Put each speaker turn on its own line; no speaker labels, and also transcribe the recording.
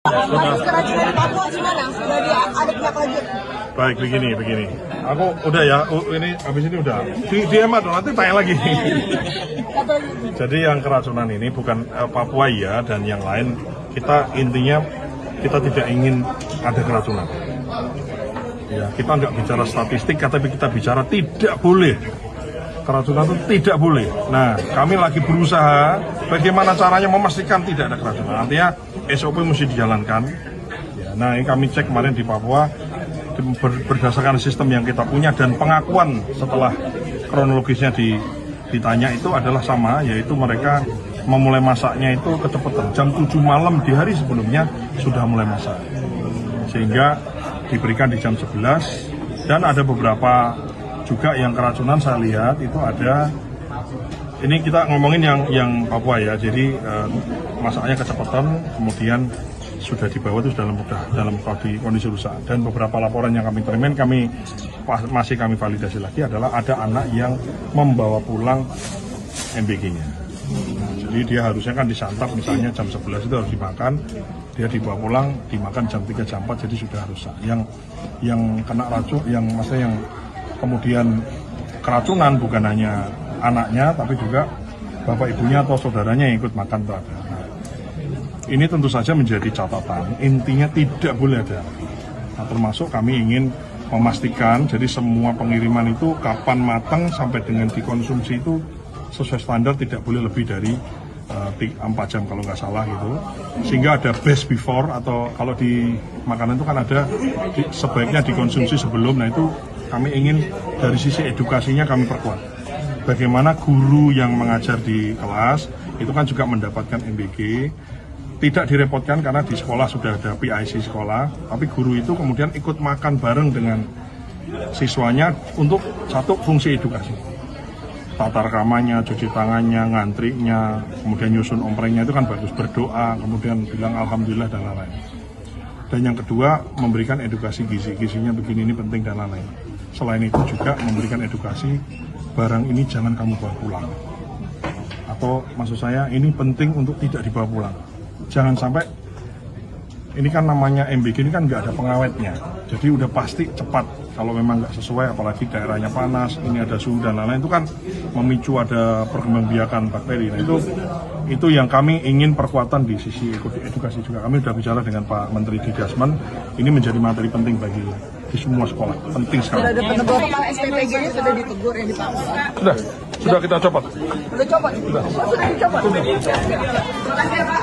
Keracunan di Papua gimana? Sudah ada pihak lanjut?
Baik, begini. Aku udah ya, ini habis ini udah. Di hemat nanti tanya lagi. Jadi yang keracunan ini bukan Papua ya dan yang lain. Intinya kita tidak ingin ada keracunan. Ya, kita nggak bicara statistik, tapi kita bicara tidak boleh. Keracunan itu tidak boleh. Nah, kami lagi berusaha bagaimana caranya memastikan tidak ada keracunan. Artinya SOP mesti dijalankan. Ya, nah, ini kami cek kemarin di Papua berdasarkan sistem yang kita punya dan pengakuan setelah kronologisnya ditanya itu adalah sama, yaitu mereka memulai masaknya itu kecepatan jam 7 malam di hari sebelumnya sudah mulai masak. Sehingga diberikan di jam 11 dan ada beberapa juga yang keracunan saya lihat itu ada, ini kita ngomongin yang Papua ya, jadi masaknya kecepatan kemudian sudah dibawa itu dalam kondisi rusak. Dan beberapa laporan yang kami terima masih kami validasi lagi adalah ada anak yang membawa pulang MBG-nya. Jadi dia harusnya kan disantap misalnya jam 11 itu harus dimakan, dia dibawa pulang dimakan jam 3 jam 4 jadi sudah rusak. Yang kena racun, maksudnya yang kemudian keracunan bukan hanya anaknya tapi juga bapak ibunya atau saudaranya yang ikut makan tuh ada. Nah, ini tentu saja menjadi catatan, intinya tidak boleh ada. Nah, termasuk kami ingin memastikan jadi semua pengiriman itu kapan matang sampai dengan dikonsumsi itu sesuai standar, tidak boleh lebih dari 4 jam kalau nggak salah gitu, sehingga ada best before atau kalau di makanan itu kan ada sebaiknya dikonsumsi sebelum. Nah itu kami ingin dari sisi edukasinya kami perkuat. Bagaimana guru yang mengajar di kelas itu kan juga mendapatkan MBG, tidak direpotkan karena di sekolah sudah ada PIC sekolah, tapi guru itu kemudian ikut makan bareng dengan siswanya untuk satu fungsi edukasi. Tata rekamannya, cuci tangannya, ngantrinya, kemudian nyusun omprengnya itu kan bagus, berdoa, kemudian bilang alhamdulillah dan lain-lain. Dan yang kedua memberikan edukasi gizi-gizinya begini ini penting dan lain-lain. Selain itu juga memberikan edukasi barang ini jangan kamu bawa pulang. Atau maksud saya ini penting untuk tidak dibawa pulang. Jangan sampai, ini kan namanya MBG ini kan nggak ada pengawetnya. Jadi udah pasti cepat. Kalau memang nggak sesuai, apalagi daerahnya panas, ini ada suhu dan lain-lain, itu kan memicu ada perkembangbiakan bakteri. Nah itu yang kami ingin perkuatan di sisi edukasi juga. Kami sudah bicara dengan Pak Menteri Didasmen, ini menjadi materi penting bagi di semua sekolah, penting sekali.
Sudah ada penegur, kepala SPPG-nya sudah ditegur yang di Papua?
Sudah kita copot.
Sudah copot? Sudah dicopot? Terima kasih ya Pak.